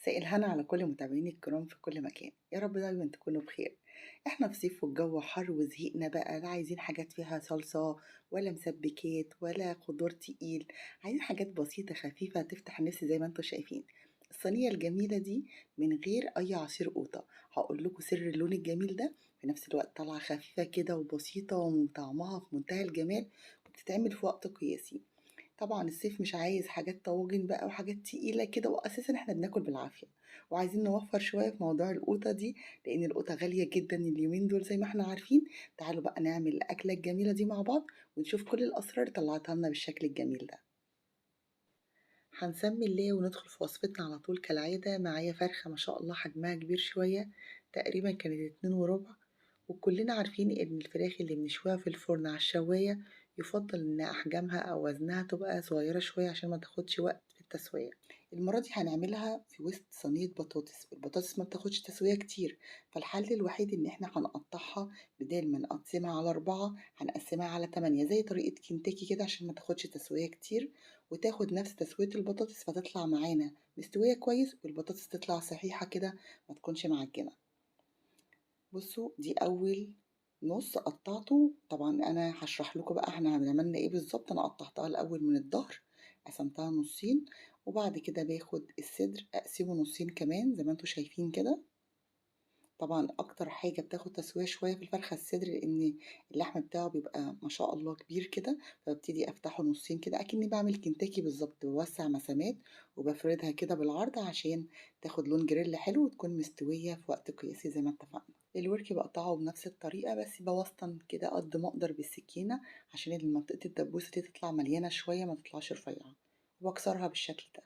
مساء الهنا على كل متابعيني الكرام في كل مكان، يا رب دايما تكونوا بخير. احنا في صيف والجو حر وزهقنا بقى، لا عايزين حاجات فيها صلصة ولا مسبكات ولا خضار تقيل. عايزين حاجات بسيطة خفيفة تفتح النفس زي ما انتوا شايفين. الصينية الجميلة دي من غير أي عصير قوطة. هقول لكم سر اللون الجميل ده، في نفس الوقت طالعة خفيفة كده وبسيطة وطعمها في منتهى الجمال، وبتتعمل في وقت قياسي. طبعا الصيف مش عايز حاجات طواجن بقى وحاجات تقيلة كده، وأساسا احنا بناكل بالعافية، وعايزين نوفر شوية في موضوع القوطة دي، لأن القوطة غالية جدا اليومين دول زي ما احنا عارفين. تعالوا بقى نعمل الأكلة الجميلة دي مع بعض، ونشوف كل الأسرار اللي طلعتها لنا بالشكل الجميل ده. هنسمي الله وندخل في وصفتنا على طول كالعادة. معايا فرخة ما شاء الله حجمها كبير شوية، تقريبا كانت 2 وربع. وكلنا عارفين ان الفراخ اللي بنشويها في الفرن على الشواية يفضل ان احجامها او وزنها تبقى صغيرة شوية عشان ما تاخدش وقت في التسوية. المرة دي هنعملها في وسط صينية بطاطس، والبطاطس ما بتاخدش تسوية كتير، فالحل الوحيد ان احنا هنقطعها. بدل ما نقسمها على 4 هنقسمها على 8 زي طريقة كنتاكي كده، عشان ما تاخدش تسوية كتير وتاخد نفس تسوية البطاطس، فتطلع معانا مستوية كويس والبطاطس تطلع صحيحة كده، ما تكونش معجنة. بصوا دي أول نص قطعته. طبعا أنا هشرح لكم بقى احنا عملنا ايه بالظبط. أنا قطعتها الأول من الظهر، قسمتها نصين، وبعد كده باخد الصدر أقسمه نصين كمان زي ما انتوا شايفين كده. طبعا اكتر حاجه بتاخد تسويه شويه في الفرخه الصدر، لان اللحم بتاعه بيبقى ما شاء الله كبير كده، فببتدي افتحه نصين كده اكني بعمل كنتاكي بالظبط، بوسع مسامات وبفردها كده بالعرض عشان تاخد لون جريل حلو وتكون مستويه في وقت قياسي زي ما اتفقنا. الورك بقطعه بنفس الطريقه، بس بوسطن كده قد ما اقدر بالسكينه عشان منطقه الدبوسه دي تطلع مليانه شويه ما تطلعش رفيعه، وبكسرها بالشكل ده.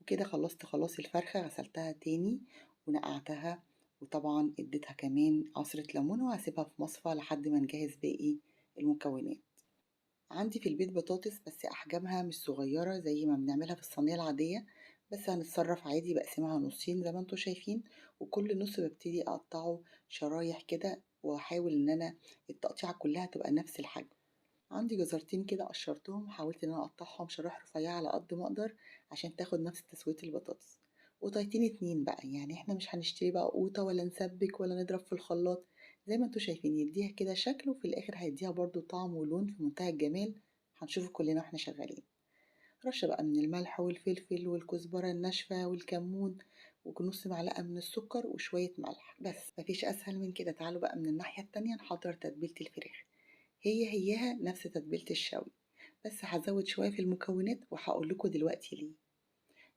وكده خلصت خلاص الفرخة، غسلتها تاني ونقعتها، وطبعا اديتها كمان عصرة ليمون، وهسيبها في مصفى لحد ما نجهز باقي المكونات. عندي في البيت بطاطس بس احجامها مش صغيرة زي ما بنعملها في الصينية العادية، بس هنتصرف عادي، بقسمها نصين زي ما انتوا شايفين، وكل نص ببتدي اقطعه شرايح كده، واحاول ان انا التقطيعة كلها تبقى نفس الحجم. عندي جزرتين كده قشرتهم، حاولت ان انا اقطعهم شرايح رفيعة على قد ما اقدر عشان تاخد نفس تسوية البطاطس. قطعتين اتنين بقى، يعني احنا مش هنشتري بقى قوطة ولا نسبك ولا نضرب في الخلاط، زي ما انتوا شايفين يديها كده شكل، وفي الاخر هيديها برضو طعم ولون في منتهى الجمال. هنشوفه كلنا واحنا شغالين. رشة بقى من الملح والفلفل والكزبرة الناشفة والكمون، ونص معلقة من السكر وشوية ملح، بس مفيش أسهل من كده. تعالوا بقى من الناحية التانية نحضر تتبيلة الفراخ. هيها نفس تتبيلة الشوي، بس هزود شوية في المكونات وهقول لكم دلوقتي ليه.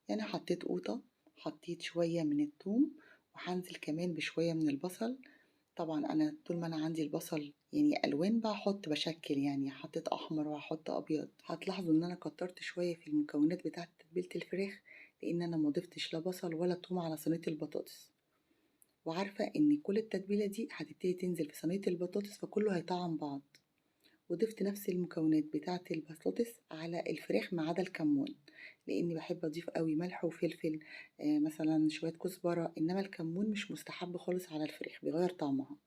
يعني حطيت قوطة، حطيت شوية من الثوم، وهنزل كمان بشوية من البصل. طبعا انا طول ما انا عندي البصل يعني الوان بحط بشكل، يعني حطيت احمر وهحط ابيض. هتلاحظوا ان انا كترت شوية في المكونات بتاعة تتبيلة الفراخ، لان انا ما ضفتش لا بصل ولا ثوم على صينية البطاطس، وعارفة ان كل التتبيلة دي هتبتدي تنزل في صينية البطاطس فكله هيطعم بعض. وضفت نفس المكونات بتاعة البطاطس على الفراخ ما عدا الكمون، لاني بحب اضيف قوي ملح وفلفل، مثلا شوية كزبرة، انما الكمون مش مستحب خالص على الفراخ بيغير طعمها.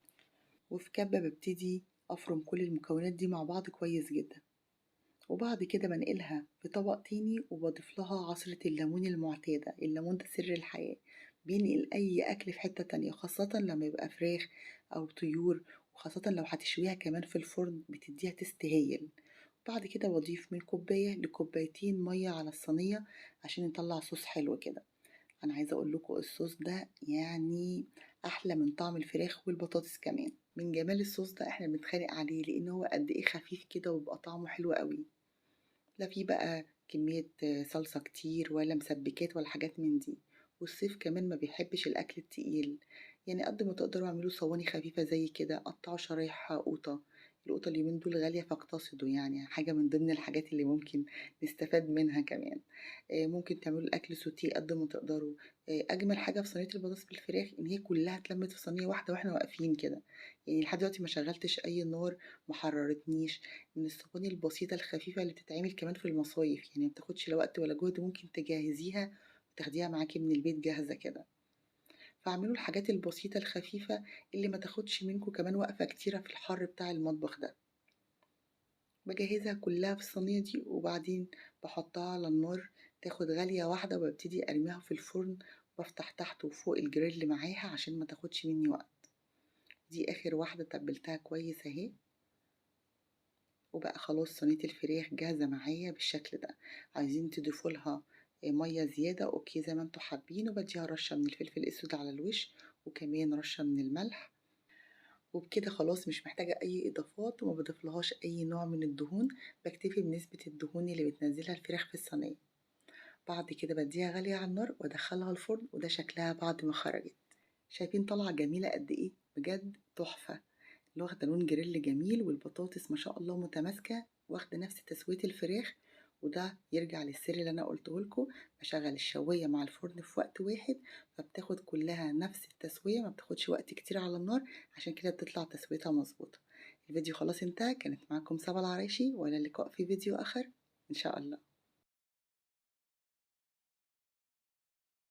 وفي كبة ببتدي افرم كل المكونات دي مع بعض كويس جدا، وبعد كده بنقلها في طبق تاني وبضيف لها عصرة الليمون المعتادة. الليمون ده سر الحياة، بينقل أي أكل في حتة تانية، خاصة لما يبقى فراخ أو طيور، وخاصة لو هتشويها كمان في الفرن بتديها تست هايل. بعد كده بضيف من كوباية لكوبايتين مية على الصينية عشان نطلع صوص حلو كده. انا عايزه اقول لكم الصوص ده يعني احلى من طعم الفراخ والبطاطس كمان. من جمال الصوص ده احنا بنتخانق عليه، لان هو قد ايه خفيف كده ويبقى طعمه حلو قوي. لا في بقى كمية صلصة كتير ولا مسبكات ولا حاجات من دي. والصيف كمان ما بيحبش الأكل التقيل، يعني قد ما تقدروا اعملوا صواني خفيفة زي كده، قطعوا شرايح قوطة. القوطة اليومين دول غالية فاقتصدوا، يعني حاجة من ضمن الحاجات اللي ممكن نستفاد منها كمان. ممكن تعملوا الأكل سوتيه قد ما تقدروا. أجمل حاجة في صينية البطاطس بالفراخ إن هي كلها اتلمت في صينية واحدة واحنا واقفين كده، يعني لحد دلوقتي ما شغلتش أي نار، ما حررتنيش. من الصواني البسيطة الخفيفة اللي بتتعمل كمان في المصايف، يعني مبتاخدش لا وقت ولا جهد، ممكن تجهزيها وتاخديها معاكي من البيت جاهزة كده. فاعملوا الحاجات البسيطة الخفيفة اللي ما تاخدش منكم كمان وقفة كتيرة في الحر بتاع المطبخ ده. بجهزها كلها في الصينية دي، وبعدين بحطها على النار تاخد غلية واحدة، وببتدي ارميها في الفرن بافتح تحت وفوق الجريل معاها عشان ما تاخدش مني وقت. دي آخر واحدة تبلتها كويس أهي. وبقى خلاص صينية الفراخ جاهزة معايا بالشكل ده. عايزين تضيفوا لها مية زيادة أوكي زي ما انتوا حابين، وبديها رشة من الفلفل الأسود على الوش وكمان رشة من الملح. وبكده خلاص مش محتاجة أي إضافات وما بضيفلهاش أي نوع من الدهون، بكتفي بنسبة الدهون اللي بتنزلها الفراخ في الصينية. بعد كده بديها غالية على النار وأدخلها الفرن، وده شكلها بعد ما خرجت. شايفين طالعة جميلة قد إيه؟ بجد تحفة. اللي واخدة لون جريل جميل، والبطاطس ما شاء الله متماسكة واخدة نفس تسوية الفراخ. وده يرجع للسر اللي أنا قلته لكم، بشغل الشواية مع الفرن في وقت واحد، فبتاخد كلها نفس التسوية، ما بتاخدش وقت كتير على النار، عشان كده بتطلع تسويتها مظبوطة. الفيديو خلاص انتهى. كانت معاكم سبا العرايشي، وإلى اللقاء في فيديو آخر إن شاء الله.